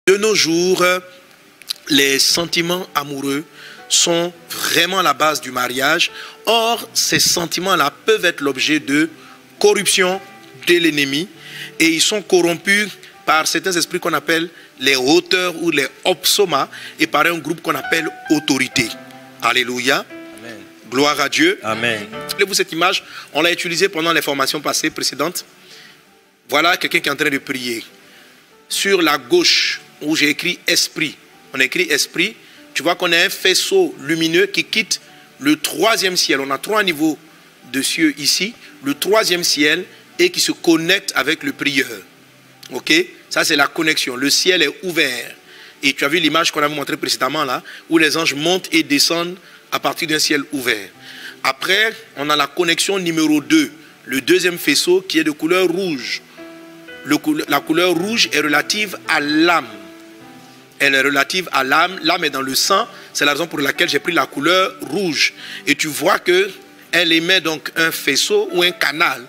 De nos jours, les sentiments amoureux sont vraiment la base du mariage. Or, ces sentiments-là peuvent être l'objet de corruption de l'ennemi et ils sont corrompus par certains esprits qu'on appelle les hauteurs ou les opsoma et par un groupe qu'on appelle autorité. Alléluia. Amen. Gloire à Dieu. Amen. Rappelez-vous cette image, on l'a utilisée pendant les formations passées précédentes. Voilà quelqu'un qui est en train de prier. Sur la gauche, où j'ai écrit esprit, on a écrit esprit, tu vois qu'on a un faisceau lumineux qui quitte le troisième ciel. On a 3 niveaux de cieux ici, le troisième ciel et qui se connecte avec le prieur. Ok? Ça c'est la connexion, le ciel est ouvert. Et tu as vu l'image qu'on a montrée précédemment là, où les anges montent et descendent à partir d'un ciel ouvert. Après, on a la connexion numéro 2, le deuxième faisceau qui est de couleur rouge. La couleur rouge est relative à l'âme. Elle est relative à l'âme. L'âme est dans le sang. C'est la raison pour laquelle j'ai pris la couleur rouge. Et tu vois qu'elle émet donc un faisceau ou un canal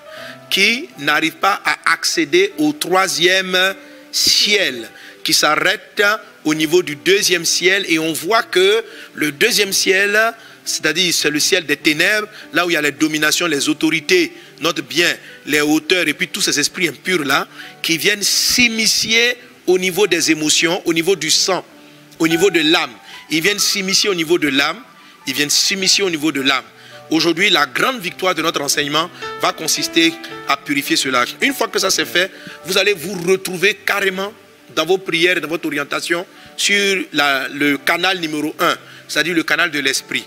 qui n'arrive pas à accéder au troisième ciel, qui s'arrête au niveau du deuxième ciel. Et on voit que le deuxième ciel, c'est-à-dire c'est le ciel des ténèbres, là où il y a les dominations, les autorités, note bien, les hauteurs et puis tous ces esprits impurs là, qui viennent s'immiscer au niveau des émotions, au niveau du sang, au niveau de l'âme. Ils viennent s'immiscer au niveau de l'âme, ils viennent s'immiscer au niveau de l'âme. Aujourd'hui, la grande victoire de notre enseignement va consister à purifier cela. Une fois que ça c'est fait, vous allez vous retrouver carrément dans vos prières et dans votre orientation sur le canal numéro 1, c'est-à-dire le canal de l'esprit,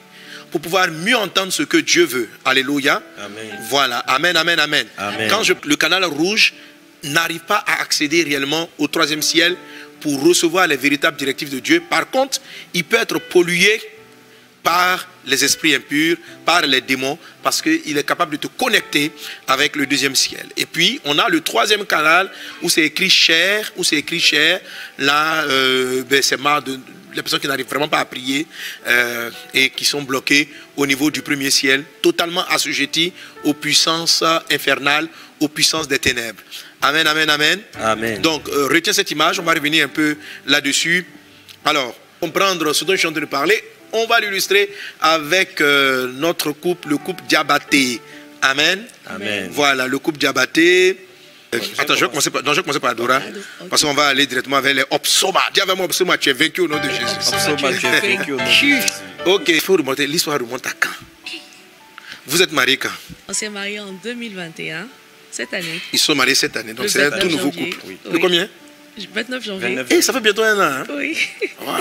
pour pouvoir mieux entendre ce que Dieu veut. Alléluia. Amen. Voilà. Amen, amen, amen. Amen. Quand le canal rouge n'arrive pas à accéder réellement au troisième ciel pour recevoir les véritables directives de Dieu, par contre, il peut être pollué par les esprits impurs, par les démons, parce qu'il est capable de te connecter avec le deuxième ciel. Et puis, on a le troisième canal où c'est écrit chair, Là, c'est marre de les personnes qui n'arrivent vraiment pas à prier et qui sont bloquées au niveau du premier ciel, totalement assujetties aux puissances infernales, aux puissances des ténèbres. Amen, amen, amen. Amen. Donc, retiens cette image, on va revenir un peu là-dessus. Alors, comprendre ce dont je suis en train de parler, on va l'illustrer avec notre couple, le couple Diabaté. Amen. Amen. Voilà, le couple Diabaté. Attends, je vais commencer par Adora, parce qu'on va aller directement vers les Opsoma. Dis avec moi, Opsoma, tu es vaincu au nom de Jésus. Opsoma, tu es vaincu au nom de Jésus. Ok, il faut remonter. L'histoire remonte à quand? Vous êtes mariés quand? On s'est mariés en 2021, cette année. Ils sont mariés cette année, donc c'est un tout nouveau couple. Oui. De combien? 29 janvier. Et ça fait bientôt 1 an. Hein? Oui. Wow.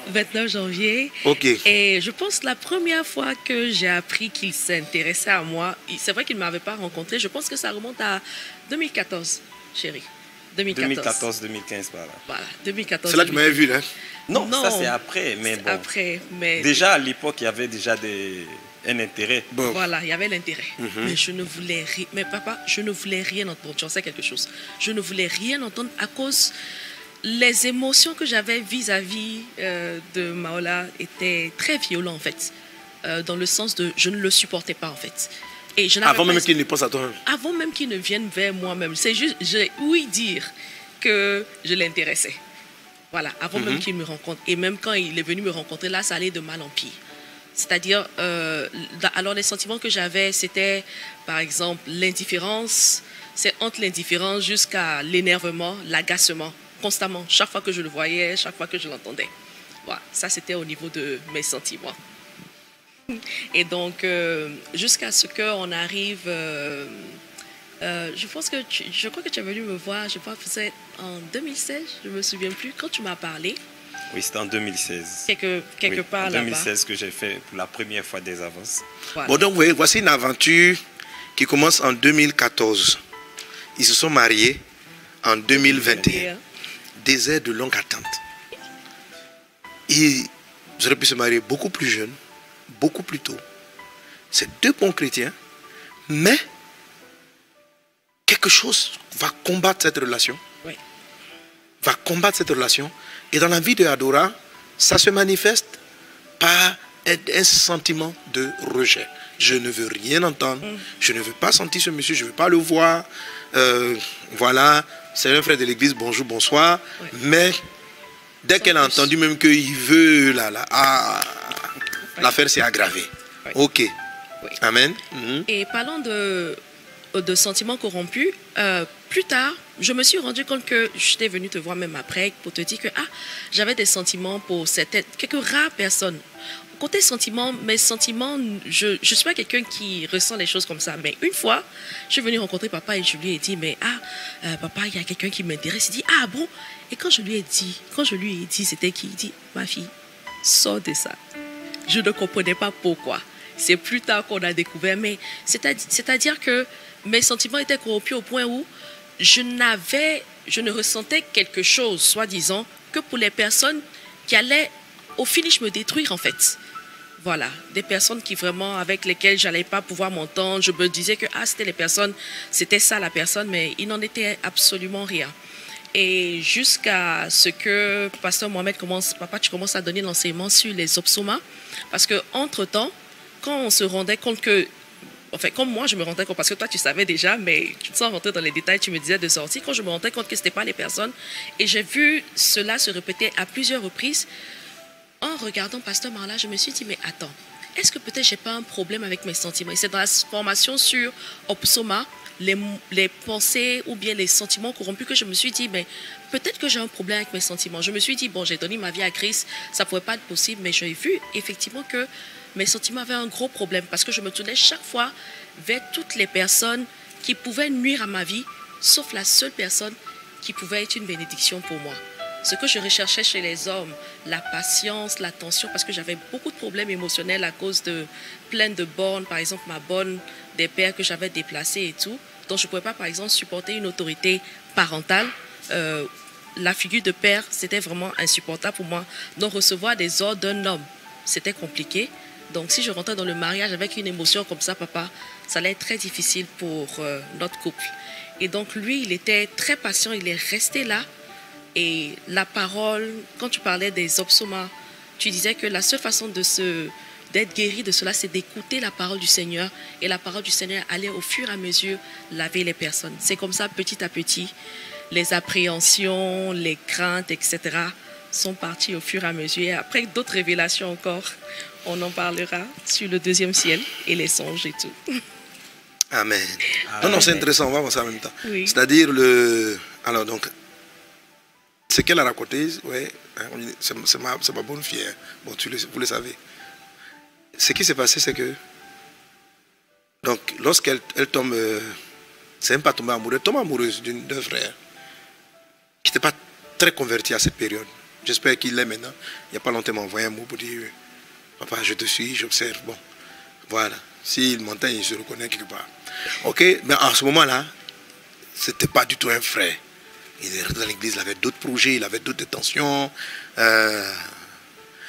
29 janvier. Ok. Et je pense la première fois que j'ai appris qu'il s'intéressait à moi, c'est vrai qu'il ne m'avait pas rencontré, je pense que ça remonte à 2014, chérie. 2014, 2015 par là. Voilà, 2014. C'est là que tu m'avais vu, là? Non, ça c'est après, mais bon. Après, mais... Déjà à l'époque, il y avait déjà un intérêt. Bon. Voilà, il y avait l'intérêt. Mais je ne voulais rien. Mais papa, je ne voulais rien entendre. Tu en sais quelque chose. Je ne voulais rien entendre à cause les émotions que j'avais vis-à-vis de Maola étaient très violentes en fait. Dans le sens de je ne le supportais pas en fait. Et je avant même qu'il ne pense à toi. Avant même qu'il ne vienne vers moi-même. C'est juste, j'ai ouï dire que je l'intéressais. Voilà, avant même qu'il me rencontre. Et même quand il est venu me rencontrer, là, ça allait de mal en pire. C'est-à-dire, alors les sentiments que j'avais, c'était par exemple l'indifférence. C'est entre l'indifférence jusqu'à l'énervement, l'agacement, constamment. Chaque fois que je le voyais, chaque fois que je l'entendais. Voilà, ça c'était au niveau de mes sentiments. Et donc, jusqu'à ce qu'on arrive, je crois que tu es venu me voir, je pense que c'était en 2016, je ne me souviens plus, quand tu m'as parlé. Oui, c'était en 2016. Quelque part là-bas. En 2016 que j'ai fait pour la première fois des avances. Voilà. Bon, donc, vous voyez, voici une aventure qui commence en 2014. Ils se sont mariés en 2021. Désert de longue attente. Ils auraient pu se marier beaucoup plus jeunes, beaucoup plus tôt. C'est 2 bons chrétiens, mais quelque chose va combattre cette relation. Oui. Va combattre cette relation. Et dans la vie de Adora, ça se manifeste par un sentiment de rejet. Je ne veux rien entendre, je ne veux pas sentir ce monsieur, je ne veux pas le voir. Voilà, c'est un frère de l'église, bonjour, bonsoir. Oui. Mais dès qu'elle a entendu même qu'il veut, l'affaire s'est aggravée. Oui. Ok. Oui. Amen. Et parlant de sentiments corrompus, plus tard, je me suis rendu compte que j'étais venue te voir même après pour te dire que j'avais des sentiments pour quelques rares personnes. Côté sentiments, mes sentiments, je ne suis pas quelqu'un qui ressent les choses comme ça. Mais une fois, je suis venue rencontrer papa et je lui ai dit, mais papa, il y a quelqu'un qui m'intéresse. Il dit, ah bon? Et quand je lui ai dit, c'était qui? Il dit, ma fille, sors de ça. Je ne comprenais pas pourquoi. C'est plus tard qu'on a découvert, mais c'est-à-dire que mes sentiments étaient corrompus au point où je ne ressentais quelque chose, soi-disant, que pour les personnes qui allaient au finish me détruire en fait. Voilà, des personnes qui vraiment, avec lesquelles je n'allais pas pouvoir m'entendre. Je me disais que c'était les personnes, c'était ça la personne, mais il n'en était absolument rien. Et jusqu'à ce que Pasteur Mohamed tu commences à donner l'enseignement sur les obsomas, parce qu'entre-temps, quand on se rendait compte que, enfin, comme moi, je me rendais compte, parce que toi, tu savais déjà, mais sans rentrer dans les détails, tu me disais de sortir, quand je me rendais compte que ce n'était pas les personnes, et j'ai vu cela se répéter à plusieurs reprises, en regardant Pasteur Marla, je me suis dit, mais attends, est-ce que peut-être j'ai pas un problème avec mes sentiments? Et c'est dans la formation sur Opsoma, les pensées ou bien les sentiments corrompus que je me suis dit, mais peut-être que j'ai un problème avec mes sentiments. Je me suis dit, bon, j'ai donné ma vie à Christ, ça ne pouvait pas être possible, mais j'ai vu effectivement que mes sentiments avaient un gros problème parce que je me tournais chaque fois vers toutes les personnes qui pouvaient nuire à ma vie, sauf la seule personne qui pouvait être une bénédiction pour moi. Ce que je recherchais chez les hommes, la patience, l'attention, parce que j'avais beaucoup de problèmes émotionnels à cause de plein de bornes, par exemple ma borne des pères que j'avais déplacés et tout. Donc je ne pouvais pas, par exemple, supporter une autorité parentale. La figure de père, c'était vraiment insupportable pour moi. Donc recevoir des ordres d'un homme, c'était compliqué. Donc si je rentrais dans le mariage avec une émotion comme ça, papa, ça allait être très difficile pour notre couple. Et donc lui, il était très patient, il est resté là. Et la parole, quand tu parlais des obsomas, tu disais que la seule façon d'être guéri de cela, c'est d'écouter la parole du Seigneur. Et la parole du Seigneur allait au fur et à mesure laver les personnes. C'est comme ça, petit à petit, les appréhensions, les craintes, etc. sont parties au fur et à mesure. Et après, d'autres révélations encore, on en parlera sur le deuxième ciel et les songes et tout. Amen. Non, c'est intéressant, on va voir ça en même temps. Oui. C'est-à-dire, alors donc, ce qu'elle a raconté, ouais, c'est ma bonne fille. Bon, vous le savez. Ce qui s'est passé, c'est que, donc, lorsqu'elle tombe, c'est même pas tombée amoureuse, elle tombe amoureuse d'un frère qui n'était pas très converti à cette période. J'espère qu'il l'est maintenant. Il n'y a pas longtemps, il m'a envoyé un mot pour dire, papa, je te suis, j'observe. Bon, voilà. S'il m'entend, il se reconnaît quelque part. Ok, mais en ce moment-là, ce n'était pas du tout un frère. Il est rentré dans l'église, il avait d'autres projets, il avait d'autres intentions.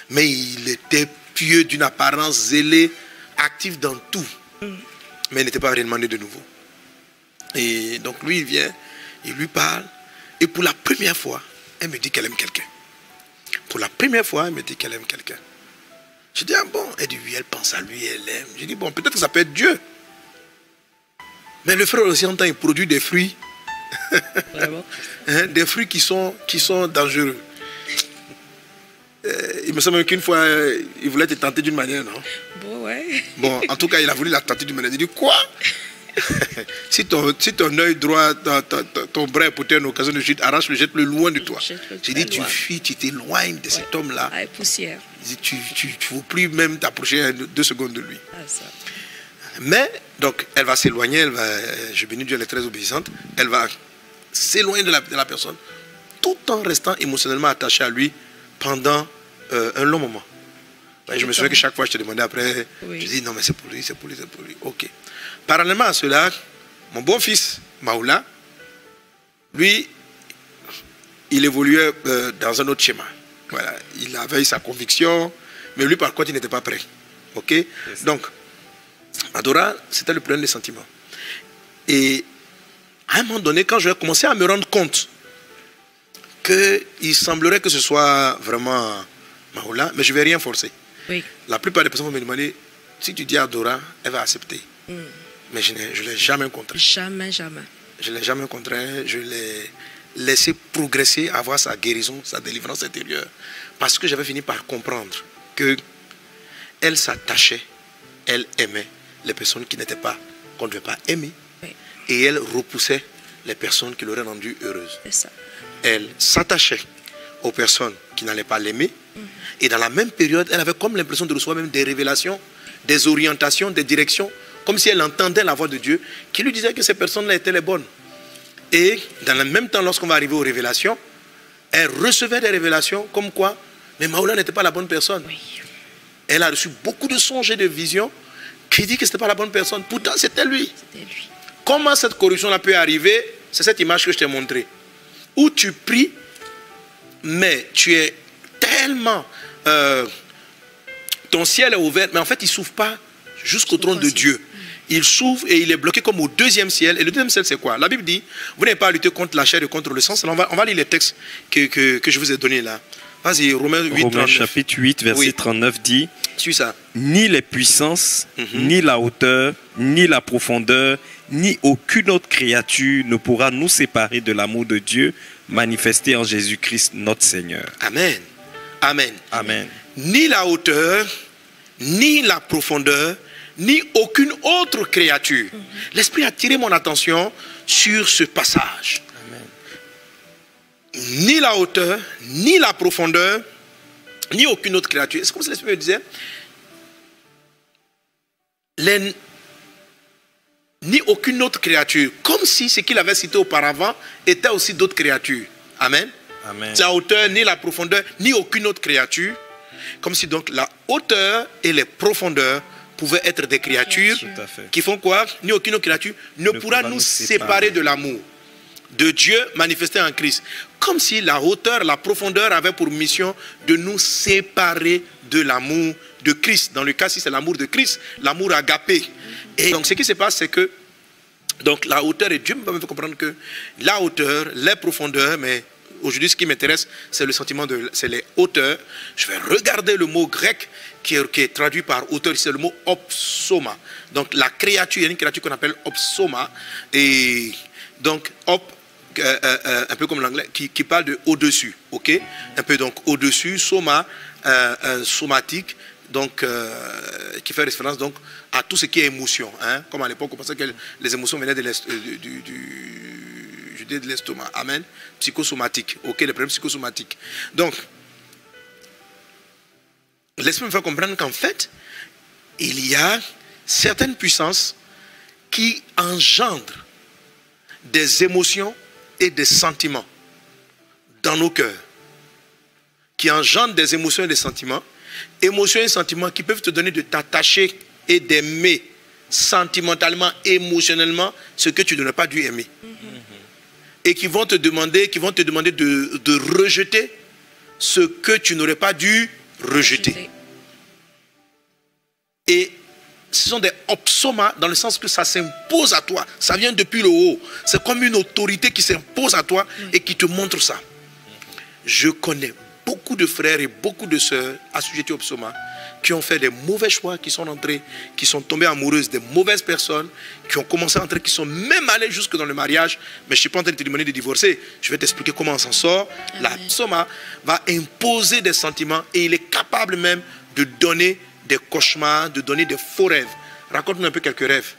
Mais il était pieux, d'une apparence zélée, actif dans tout. Mais il n'était pas réellement né de nouveau. Et donc lui, il vient, il lui parle. Et pour la première fois, elle me dit qu'elle aime quelqu'un. Pour la première fois, elle me dit qu'elle aime quelqu'un. Je dis, ah bon? Elle dit, oui, elle pense à lui, elle aime. Je dis, bon, peut-être que ça peut être Dieu. Mais le frère aussi, en temps, il produit des fruits. Des fruits qui sont dangereux. Il me semble qu'une fois, il voulait te tenter d'une manière, non? Bon, ouais. Bon, en tout cas, il a voulu la tenter d'une manière. Il dit, quoi? si ton œil droit, ton bras est porté à une occasion de chute, arrache-le, jette-le loin de toi. J'ai dit, tu fuis, tu t'éloignes de cet homme-là. Ah, poussière. Tu ne veux plus même t'approcher 2 secondes de lui. Ah, ça. Mais, donc, elle va s'éloigner, je bénis Dieu, elle est très obéissante, elle va s'éloigner de la personne, tout en restant émotionnellement attachée à lui pendant un long moment. Je me souviens que chaque fois, je te demandais après, je dis, non, mais c'est pour lui, c'est pour lui, c'est pour lui. Ok. Parallèlement à cela, mon bon-fils, Maoula, lui, il évoluait dans un autre schéma. Voilà. Il avait sa conviction, mais lui, par contre, il n'était pas prêt. Ok. Donc, Adora, c'était le problème des sentiments. Et à un moment donné, quand je vais commencer à me rendre compte qu'il semblerait que ce soit vraiment Maoula, mais je ne vais rien forcer. Oui. La plupart des personnes vont me demander, si tu dis Adora, elle va accepter. Mais je ne l'ai jamais rencontrée. Jamais, jamais. Je ne l'ai jamais contraint, je l'ai laissé progresser, avoir sa guérison, sa délivrance intérieure. Parce que j'avais fini par comprendre qu'elle s'attachait, elle aimait les personnes qui n'étaient pas, qu'on ne devait pas aimer. Oui. Et elle repoussait les personnes qui l'auraient rendue heureuse. C'est ça. Elle s'attachait aux personnes qui n'allaient pas l'aimer. Et dans la même période, elle avait comme l'impression de recevoir même des révélations, des orientations, des directions, comme si elle entendait la voix de Dieu, qui lui disait que ces personnes-là étaient les bonnes. Et dans le même temps, lorsqu'on va arriver aux révélations, elle recevait des révélations comme quoi, mais Maoula n'était pas la bonne personne. Oui. Elle a reçu beaucoup de songes et de visions qui dit que ce n'était pas la bonne personne. Pourtant, c'était lui. C'était lui. Comment cette corruption-là peut arriver? C'est cette image que je t'ai montrée. Où tu pries, mais tu es tellement... ton ciel est ouvert, mais en fait, il ne s'ouvre pas jusqu'au trône de Dieu. Il s'ouvre et il est bloqué comme au deuxième ciel. Et le deuxième ciel, c'est quoi? La Bible dit, vous n'avez pas à lutter contre la chair et contre le sang. On va lire les textes que je vous ai donnés là. Vas-y, Romains 8, Romains 39. chapitre 8, verset Oui. 39 dit: Suis ça. ni les puissances, ni la hauteur, ni la profondeur, ni aucune autre créature ne pourra nous séparer de l'amour de Dieu manifesté en Jésus-Christ notre Seigneur. Amen. Amen. Amen. Ni la hauteur, ni la profondeur, ni aucune autre créature. L'Esprit a attiré mon attention sur ce passage. Ni la hauteur, ni la profondeur, ni aucune autre créature. C'est comme si l'Esprit me disait, ni aucune autre créature. Comme si ce qu'il avait cité auparavant était aussi d'autres créatures. Amen. Amen. La hauteur, ni la profondeur, ni aucune autre créature. Comme si donc la hauteur et les profondeurs pouvaient être des créatures Tout à fait. qui font quoi? Ni aucune autre créature ne pourra nous séparer de l'amour de Dieu manifesté en Christ. Comme si la hauteur, la profondeur avait pour mission de nous séparer de l'amour de Christ. Dans le cas, si c'est l'amour de Christ, l'amour agapé. Et donc ce qui se passe, c'est que donc la hauteur, et Dieu me fait comprendre que la hauteur, les profondeurs, mais aujourd'hui ce qui m'intéresse, c'est le sentiment c'est les hauteurs. Je vais regarder le mot grec qui est traduit par hauteur, c'est le mot opsoma. Donc la créature, il y a une créature qu'on appelle opsoma, et donc un peu comme l'anglais, qui parle de au-dessus, ok? Un peu donc au-dessus, soma, somatique, donc qui fait référence donc à tout ce qui est émotion, hein? Comme à l'époque on pensait que les émotions venaient de l'estomac, amen, psychosomatique, ok, les problèmes psychosomatiques. Donc, l'Esprit me fait comprendre qu'en fait, il y a certaines puissances qui engendrent des émotions et des sentiments dans nos cœurs, qui engendrent des émotions et des sentiments qui peuvent te donner de t'attacher et d'aimer sentimentalement, émotionnellement ce que tu n'aurais pas dû aimer. Et qui vont te demander de rejeter ce que tu n'aurais pas dû rejeter. Et ce sont des opsomas dans le sens que ça s'impose à toi. Ça vient depuis le haut. C'est comme une autorité qui s'impose à toi et qui te montre ça. Je connais beaucoup de frères et beaucoup de sœurs assujettis au psoma qui ont fait des mauvais choix, qui sont tombés amoureuses des mauvaises personnes, qui ont commencé à entrer, qui sont même allés jusque dans le mariage. Mais je ne suis pas en train de te demander de divorcer. Je vais t'expliquer comment on s'en sort. Amen. La psoma va imposer des sentiments et il est capable même de donner des cauchemars, de donner des faux rêves. Raconte-nous un peu quelques rêves.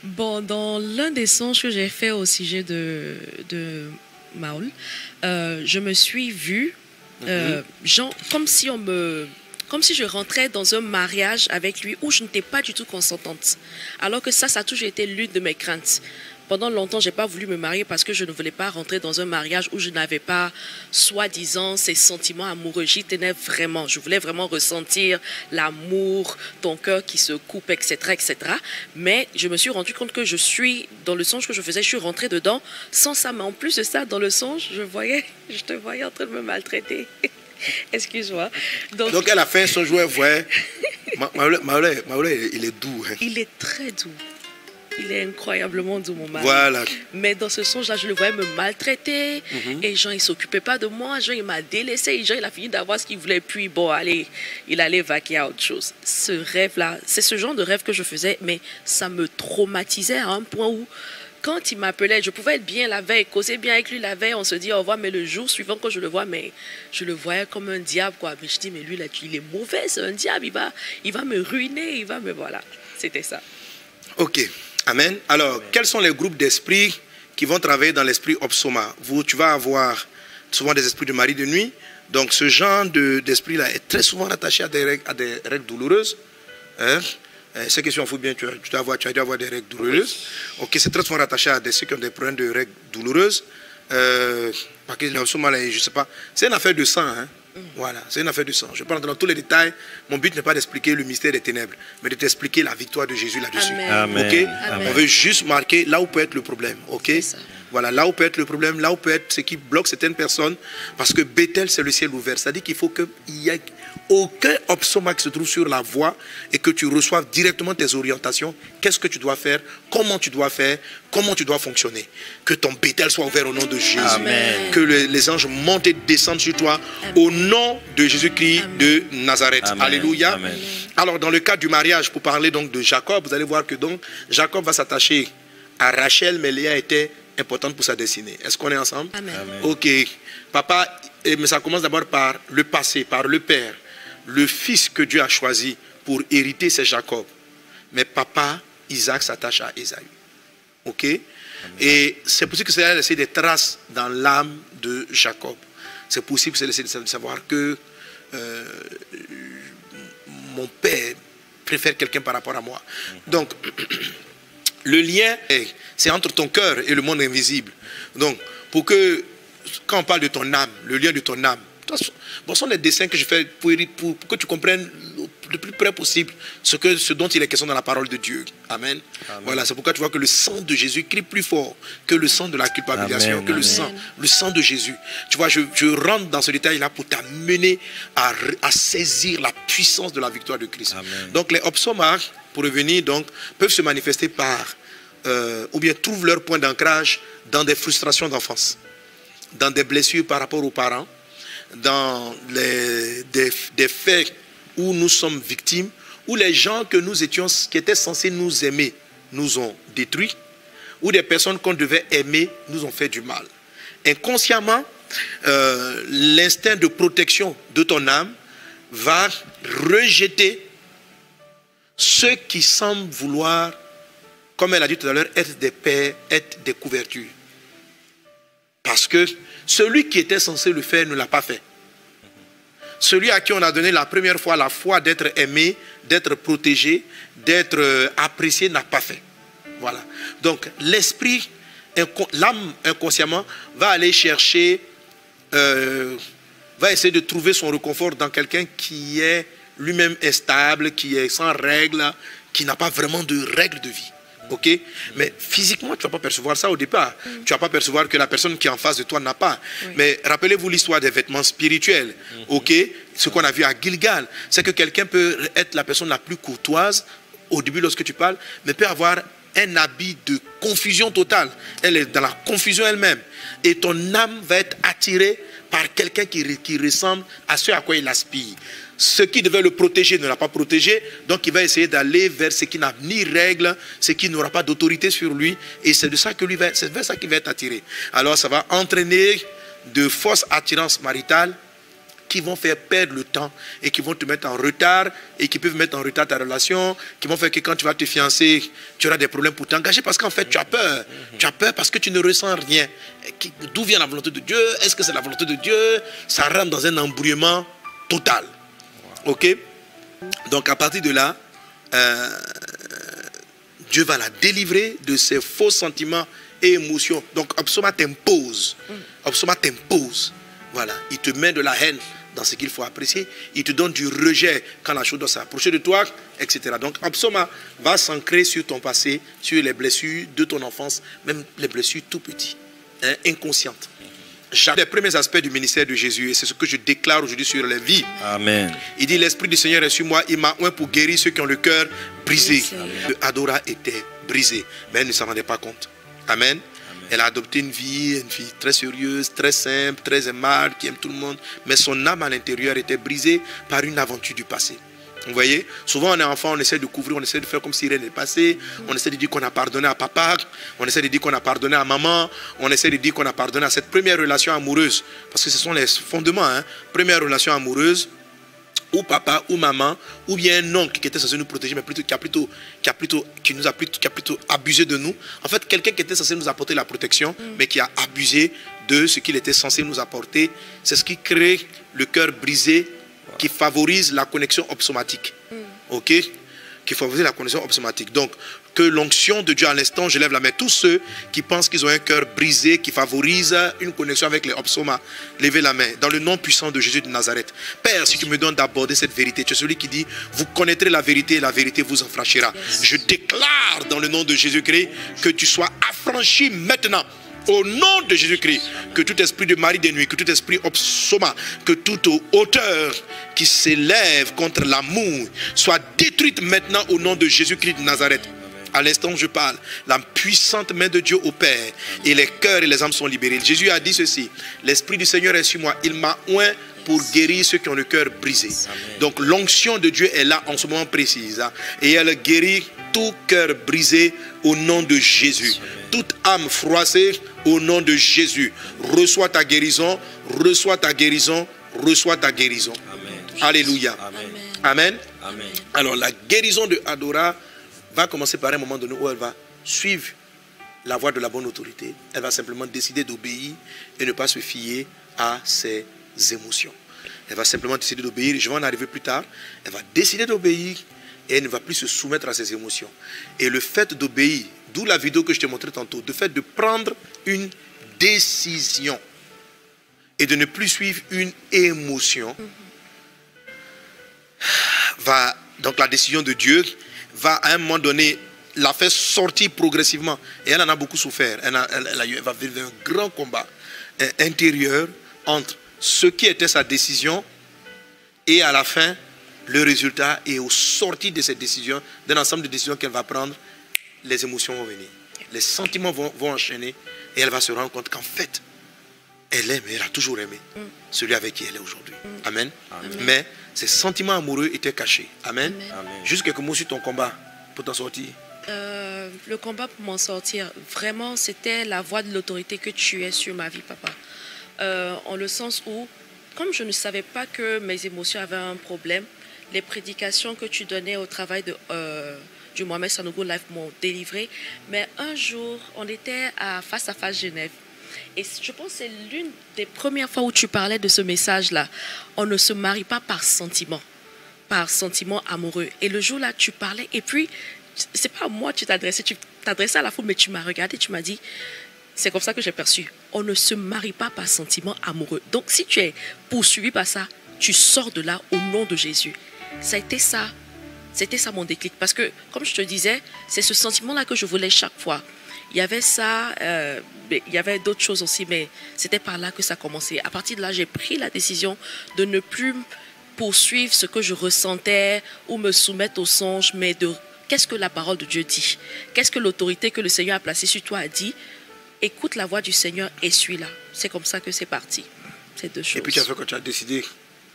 Bon, dans l'un des songes que j'ai fait au sujet de Maoul, je me suis vue, comme si je rentrais dans un mariage avec lui où je n'étais pas du tout consentante. Alors que ça a toujours été l'une de mes craintes. Pendant longtemps, je n'ai pas voulu me marier parce que je ne voulais pas rentrer dans un mariage où je n'avais pas, soi-disant, ces sentiments amoureux. J'y tenais vraiment. Je voulais vraiment ressentir l'amour, ton cœur qui se coupe, etc., etc. Mais je me suis rendu compte que dans le songe que je faisais, je suis rentrée dedans sans ça. Mais en plus de ça, dans le songe, je te voyais en train de me maltraiter. Excuse-moi. Donc elle a fait son jouet, ouais. Maoulé, il est doux. Hein. Il est très doux. Il est incroyablement doux, mon mari. Voilà. Mais dans ce songe-là, je le voyais me maltraiter. Et Jean, il ne s'occupait pas de moi. Jean, il m'a délaissé. Et Jean, il a fini d'avoir ce qu'il voulait. Puis, bon, allez, il allait vaquer à autre chose. Ce rêve-là, c'est ce genre de rêve que je faisais. Mais ça me traumatisait à un point où, quand il m'appelait, je pouvais être bien la veille, causer bien avec lui la veille, on se dit au revoir, mais le jour suivant, quand je le vois, mais je le voyais comme un diable, quoi. Mais je dis, mais lui, là, il est mauvais, c'est un diable, il va me ruiner, il va me... Voilà, c'était ça. Ok, amen. Alors, quels sont les groupes d'esprits qui vont travailler dans l'esprit Opsoma? Tu vas avoir souvent des esprits de mari de nuit. Donc, ce genre d'esprit-là est très souvent rattaché à des règles douloureuses. Hein? Ces questions, il faut bien, tu as dû avoir des règles douloureuses. Ok, c'est très souvent rattaché à ceux qui ont des problèmes de règles douloureuses. Parce que l'Opsoma, je ne sais pas, c'est une affaire de sang. Hein? Voilà, c'est une affaire de sang. Je parle dans tous les détails. Mon but n'est pas d'expliquer le mystère des ténèbres, mais de t'expliquer la victoire de Jésus là-dessus. Okay? Amen. On veut juste marquer là où peut être le problème. Ok? Voilà, là où peut être le problème, là où peut être ce qui bloque certaines personnes. Parce que Bethel, c'est le ciel ouvert. C'est-à-dire qu'il faut qu'il n'y ait aucun Opsoma qui se trouve sur la voie et que tu reçoives directement tes orientations. Qu'est-ce que tu dois faire? Comment tu dois faire? Comment tu dois fonctionner? Que ton Bethel soit ouvert au nom de Jésus. Amen. Que les anges montent et descendent sur toi. Amen. Au nom de Jésus-Christ de Nazareth. Amen. Alléluia. Amen. Alors, dans le cas du mariage, pour parler donc de Jacob, vous allez voir que donc Jacob va s'attacher à Rachel, mais Léa était importante pour sa destinée. Est-ce qu'on est ensemble? Amen. Amen. Ok. Papa, mais ça commence d'abord par le passé, par le père. Le fils que Dieu a choisi pour hériter, c'est Jacob. Mais papa, Isaac s'attache à Ésaü. Ok? Amen. Et c'est possible que ça ait laissé des traces dans l'âme de Jacob. C'est possible que ça ait laissé de savoir que mon père préfère quelqu'un par rapport à moi. Donc, le lien, c'est entre ton cœur et le monde invisible. Donc, pour que, quand on parle de ton âme, le lien de ton âme, ce sont les dessins que je fais pour que tu comprennes le plus près possible ce dont il est question dans la parole de Dieu. Amen. Amen. Voilà, c'est pourquoi tu vois que le sang de Jésus crie plus fort que le sang de la culpabilisation, Amen. Que le sang de Jésus. Tu vois, je rentre dans ce détail-là pour t'amener à saisir la puissance de la victoire de Christ. Amen. Donc les Opsoma, pour revenir, donc, peuvent se manifester par, ou bien trouvent leur point d'ancrage dans des frustrations d'enfance, dans des blessures par rapport aux parents, dans des faits où nous sommes victimes, où les gens qui étaient censés nous aimer nous ont détruits, où des personnes qu'on devait aimer nous ont fait du mal. Inconsciemment, l'instinct de protection de ton âme va rejeter ceux qui semblent vouloir, comme elle a dit tout à l'heure, être des pères, être des couvertures. Parce que celui qui était censé le faire ne l'a pas fait. Celui à qui on a donné la première fois la foi d'être aimé, d'être protégé, d'être apprécié, n'a pas fait. Voilà. Donc l'esprit, l'âme inconsciemment va aller chercher, va essayer de trouver son réconfort dans quelqu'un qui est lui-même instable, qui est sans règles, qui n'a pas vraiment de règles de vie. Ok? Mais physiquement, tu ne vas pas percevoir ça au départ. Tu ne vas pas percevoir que la personne qui est en face de toi n'a pas. Oui. Mais rappelez-vous l'histoire des vêtements spirituels. Ok? Ce qu'on a vu à Gilgal, c'est que quelqu'un peut être la personne la plus courtoise au début lorsque tu parles, mais peut avoir un habit de confusion totale. Elle est dans la confusion elle-même. Et ton âme va être attirée par quelqu'un qui ressemble à ce à quoi il aspire. Ce qui devait le protéger ne l'a pas protégé, donc il va essayer d'aller vers ce qui n'a ni règle, ce qui n'aura pas d'autorité sur lui, et c'est de ça que c'est vers ça qu'il va être attiré. Alors ça va entraîner de fausses attirances maritales qui vont faire perdre le temps et qui vont te mettre en retard et qui peuvent mettre en retard ta relation, qui vont faire que quand tu vas te fiancer, tu auras des problèmes pour t'engager parce qu'en fait tu as peur. Tu as peur parce que tu ne ressens rien. D'où vient la volonté de Dieu? Est-ce que c'est la volonté de Dieu? Ça rentre dans un embrouillement total. Ok? Donc à partir de là, Dieu va la délivrer de ses faux sentiments et émotions. Donc Opsoma t'impose. Opsoma t'impose. Voilà. Il te met de la haine dans ce qu'il faut apprécier. Il te donne du rejet quand la chose doit s'approcher de toi, etc. Donc Opsoma va s'ancrer sur ton passé, sur les blessures de ton enfance, même les blessures tout petites, hein, inconscientes. J'ai les premiers aspects du ministère de Jésus et c'est ce que je déclare aujourd'hui sur les vies. Amen. Il dit l'Esprit du Seigneur est sur moi, il m'a oint pour guérir ceux qui ont le cœur brisé. Adora était brisée, mais elle ne s'en rendait pas compte. Amen. Elle a adopté une fille très sérieuse, très simple, très aimable, qui aime tout le monde. Mais son âme à l'intérieur était brisée par une aventure du passé. Vous voyez, souvent on est enfant, on essaie de couvrir, on essaie de faire comme si rien n'est passé, on essaie de dire qu'on a pardonné à papa, on essaie de dire qu'on a pardonné à maman, on essaie de dire qu'on a pardonné à cette première relation amoureuse, parce que ce sont les fondements, hein. Première relation amoureuse, ou papa, ou maman, ou bien un oncle qui était censé nous protéger, mais plutôt qui a plutôt abusé de nous. En fait, quelqu'un qui était censé nous apporter la protection, mais qui a abusé de ce qu'il était censé nous apporter. C'est ce qui crée le cœur brisé, qui favorise la connexion obsomatique. Ok? Qui favorise la connexion obsomatique. Donc, que l'onction de Dieu à l'instant, je lève la main. Tous ceux qui pensent qu'ils ont un cœur brisé, qui favorise une connexion avec les obsomas, levez la main. Dans le nom puissant de Jésus de Nazareth. Père, si tu me donnes d'aborder cette vérité, tu es celui qui dit, vous connaîtrez la vérité et la vérité vous affranchira. Je déclare dans le nom de Jésus-Christ que tu sois affranchi maintenant. Au nom de Jésus-Christ, que tout esprit de mari de nuit, que tout esprit obsoma, que toute hauteur qui s'élève contre l'amour soit détruite maintenant au nom de Jésus-Christ de Nazareth. À l'instant où je parle, la puissante main de Dieu opère et les cœurs et les âmes sont libérés. Jésus a dit ceci, l'Esprit du Seigneur est sur moi, il m'a oint pour guérir ceux qui ont le cœur brisé. Donc l'onction de Dieu est là en ce moment précis, hein, et elle guérit tout cœur brisé au nom de Jésus. Toute âme froissée au nom de Jésus. Reçois ta guérison, reçois ta guérison, reçois ta guérison. Amen. Alléluia. Amen. Amen. Amen. Alors la guérison de Adora va commencer par un moment donné où elle va suivre la voie de la bonne autorité. Elle va simplement décider d'obéir et ne pas se fier à ses émotions. Elle va simplement décider d'obéir. Je vais en arriver plus tard. Elle va décider d'obéir et elle ne va plus se soumettre à ses émotions. Et le fait d'obéir, d'où la vidéo que je t'ai montrée tantôt, le fait de prendre une décision et de ne plus suivre une émotion, donc la décision de Dieu va à un moment donné la faire sortir progressivement. Et elle en a beaucoup souffert. Elle va vivre un grand combat intérieur entre ce qui était sa décision et à la fin, le résultat. Et au sortir de cette décision, d'un ensemble de décisions qu'elle va prendre, les émotions vont venir. Les sentiments vont enchaîner et elle va se rendre compte qu'en fait, elle aime, elle a toujours aimé celui avec qui elle est aujourd'hui. Amen. Amen. Mais ces sentiments amoureux étaient cachés. Amen. Amen. Juste quelques mots sur ton combat pour t'en sortir. Le combat pour m'en sortir, vraiment, c'était la voie de l'autorité que tu es sur ma vie, papa. En le sens où, comme je ne savais pas que mes émotions avaient un problème, les prédications que tu donnais au travail du Mohamed Sanogo Life m'ont délivré. Mais un jour, on était à Face à Face Genève. Et je pense que c'est l'une des premières fois où tu parlais de ce message-là. On ne se marie pas par sentiment amoureux. Et le jour-là, tu parlais, et puis, c'est pas à moi que tu t'adressais à la foule, mais tu m'as regardé, tu m'as dit, c'est comme ça que j'ai perçu. On ne se marie pas par sentiment amoureux. Donc, si tu es poursuivi par ça, tu sors de là au nom de Jésus. C'était ça mon déclic. Parce que, comme je te disais, c'est ce sentiment-là que je voulais chaque fois. Il y avait ça, il y avait d'autres choses aussi, mais c'était par là que ça a commencé. À partir de là, j'ai pris la décision de ne plus poursuivre ce que je ressentais ou me soumettre au songe, mais de qu'est-ce que la parole de Dieu dit? Qu'est-ce que l'autorité que le Seigneur a placée sur toi a dit? Écoute la voix du Seigneur et suis-la. C'est comme ça que c'est parti. C'est deux choses. Et puis tu as fait quand tu as décidé?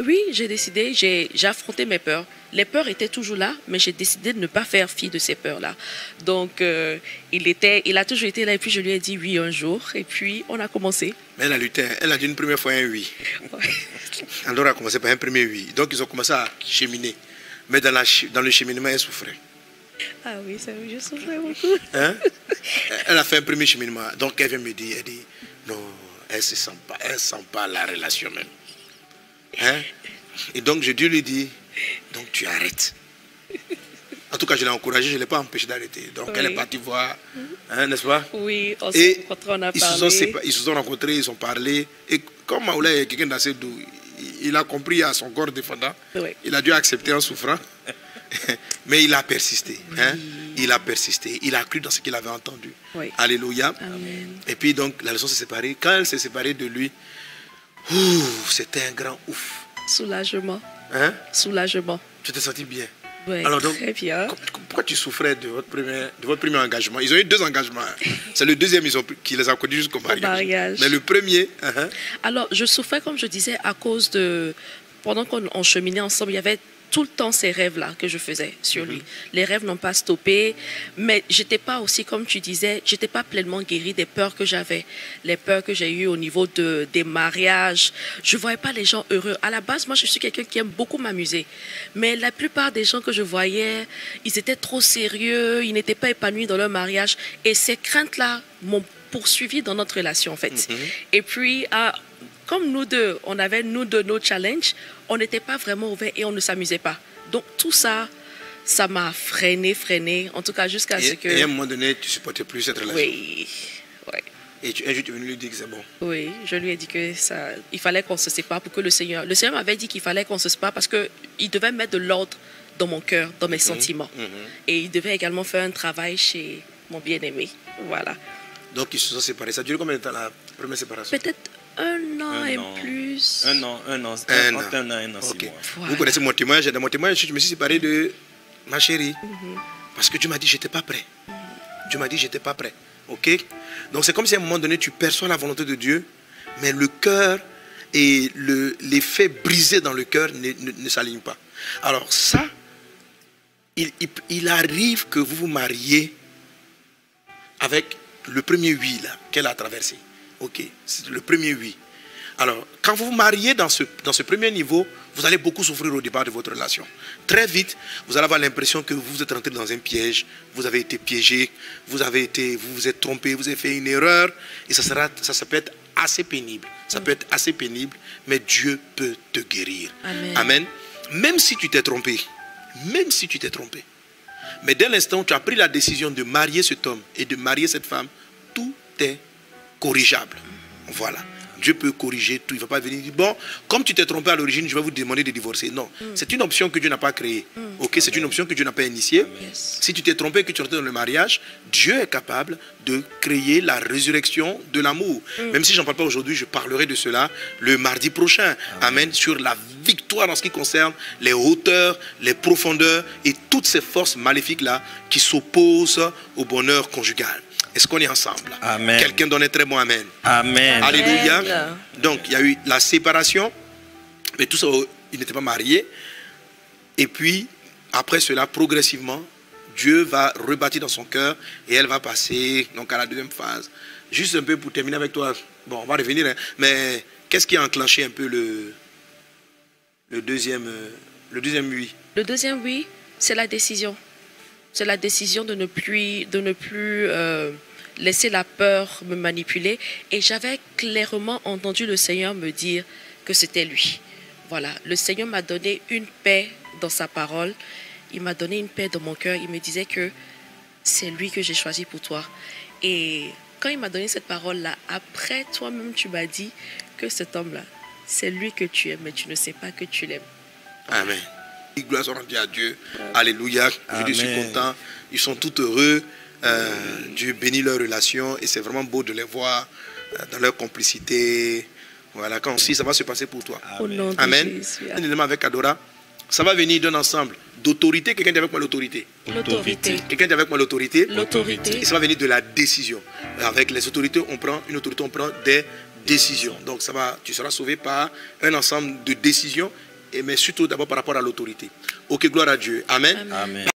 Oui, j'ai décidé, j'ai affronté mes peurs. Les peurs étaient toujours là, mais j'ai décidé de ne pas faire fi de ces peurs-là. Donc, il a toujours été là, et puis je lui ai dit oui un jour, et puis on a commencé. Mais elle a lutté, elle a dit une première fois un oui. Ouais. Alors elle a commencé par un premier oui. Donc ils ont commencé à cheminer. Mais dans le cheminement, elle souffrait. Ah oui, ça, je souffrais beaucoup. Hein? Elle a fait un premier cheminement. Donc elle vient me dire, elle dit, non, elle ne sent pas la relation même. Hein? Et donc je dû lui dire, donc tu arrêtes. En tout cas, je l'ai encouragé, je ne l'ai pas empêché d'arrêter. Donc elle est partie voir, hein, n'est-ce pas? Oui, on s'est rencontrés, on a parlé. Ils se sont rencontrés, ils ont parlé. Et comme Maoula est quelqu'un d'assez doux, il a compris à son corps défendant. Oui. Il a dû accepter en souffrant. Mais il a persisté. Hein? Il a persisté. Il a cru dans ce qu'il avait entendu. Oui. Alléluia. Amen. Et puis donc, la leçon s'est séparée. Quand elle s'est séparée de lui, c'était un grand ouf. Soulagement. Hein? Soulagement. Tu t'es senti bien? Oui, alors donc, très bien. Pourquoi tu souffrais de votre premier engagement? Ils ont eu 2 engagements. C'est le deuxième qui les a conduits jusqu'au mariage. Mais le premier... Alors, je souffrais, comme je disais, à cause de... Pendant qu'on cheminait ensemble, il y avait tout le temps ces rêves-là que je faisais sur lui. Les rêves n'ont pas stoppé, mais j'étais pas aussi, comme tu disais, j'étais pas pleinement guérie des peurs que j'avais, les peurs que j'ai eues au niveau des mariages. Je voyais pas les gens heureux. À la base, moi, je suis quelqu'un qui aime beaucoup m'amuser, mais la plupart des gens que je voyais, ils étaient trop sérieux, ils n'étaient pas épanouis dans leur mariage, et ces craintes-là m'ont poursuivi dans notre relation, en fait. Et puis, comme nous deux, on avait nos challenges, on n'était pas vraiment ouverts et on ne s'amusait pas. Donc tout ça, ça m'a freiné, en tout cas jusqu'à ce que... Et à un moment donné, tu ne supportais plus cette relation. Oui, ouais. Et un jour, tu es venu lui dire que c'est bon. Oui, je lui ai dit que il fallait qu'on se sépare pour que le Seigneur m'avait dit qu'il fallait qu'on se sépare parce qu'il devait mettre de l'ordre dans mon cœur, dans mes sentiments. Et il devait également faire un travail chez mon bien-aimé. Voilà. Donc ils se sont séparés. Ça a duré combien de temps la première séparation? Peut-être un an et plus. Un an, Entre un an et 6 mois. Voilà. Vous connaissez mon témoignage. Dans mon témoignage, je me suis séparé de ma chérie. Parce que Dieu m'a dit que je n'étais pas prêt. Dieu m'a dit que je n'étais pas prêt. Ok? Donc c'est comme si à un moment donné, tu perçois la volonté de Dieu, mais le cœur et l'effet brisé dans le cœur ne s'alignent pas. Alors ça, il arrive que vous vous mariez avec le premier oui là qu'elle a traversé. Ok, c'est le premier oui. Alors, quand vous vous mariez dans ce premier niveau, vous allez beaucoup souffrir au départ de votre relation. Très vite, vous allez avoir l'impression que vous êtes rentré dans un piège, vous avez été piégé, vous vous êtes trompé, vous avez fait une erreur, et ça peut être assez pénible. Ça peut être assez pénible, mais Dieu peut te guérir. Amen. Amen. Même si tu t'es trompé, mais dès l'instant où tu as pris la décision de marier cet homme et de marier cette femme, tout est corrigeable. Voilà. Dieu peut corriger tout. Il ne va pas venir dire, bon, comme tu t'es trompé à l'origine, je vais vous demander de divorcer. Non. C'est une option que Dieu n'a pas créée. Ok, c'est une option que Dieu n'a pas initiée. Yes. Si tu t'es trompé et que tu es rentré dans le mariage, Dieu est capable de créer la résurrection de l'amour. Même si je n'en parle pas aujourd'hui, je parlerai de cela le mardi prochain. Amen. Sur la victoire en ce qui concerne les hauteurs, les profondeurs et toutes ces forces maléfiques-là qui s'opposent au bonheur conjugal. Est-ce qu'on est ensemble? Amen. Quelqu'un donne un très bon amen. Amen. Alléluia. Amen. Donc, il y a eu la séparation, mais tout ça, ils n'étaient pas mariés. Et puis, après cela, progressivement, Dieu va rebâtir dans son cœur et elle va passer donc, à la deuxième phase. Juste un peu pour terminer avec toi. Bon, on va revenir, hein, mais qu'est-ce qui a enclenché un peu le deuxième oui? Le deuxième oui, c'est la décision. C'est la décision de ne plus laisser la peur me manipuler. Et j'avais clairement entendu le Seigneur me dire que c'était lui. Voilà, le Seigneur m'a donné une paix dans sa parole. Il m'a donné une paix dans mon cœur. Il me disait que c'est lui que j'ai choisi pour toi. Et quand il m'a donné cette parole-là, après, toi-même, tu m'as dit que cet homme-là, c'est lui que tu aimes, mais tu ne sais pas que tu l'aimes. Amen. Gloire soit rendue à Dieu. Alléluia. Je suis content. Ils sont tous heureux. Dieu bénit leur relation et c'est vraiment beau de les voir dans leur complicité. Voilà, quand aussi ça va se passer pour toi. Au nom de Amen. Jésus. Un élément avec Adora. Ça va venir d'un ensemble d'autorité. Quelqu'un dit avec moi l'autorité. L'autorité. Quelqu'un dit avec moi l'autorité. L'autorité. Et ça va venir de la décision. Avec les autorités, on prend une autorité, on prend des décisions. Donc tu seras sauvé par un ensemble de décisions, mais surtout d'abord par rapport à l'autorité. Ok, gloire à Dieu. Amen. Amen. Amen.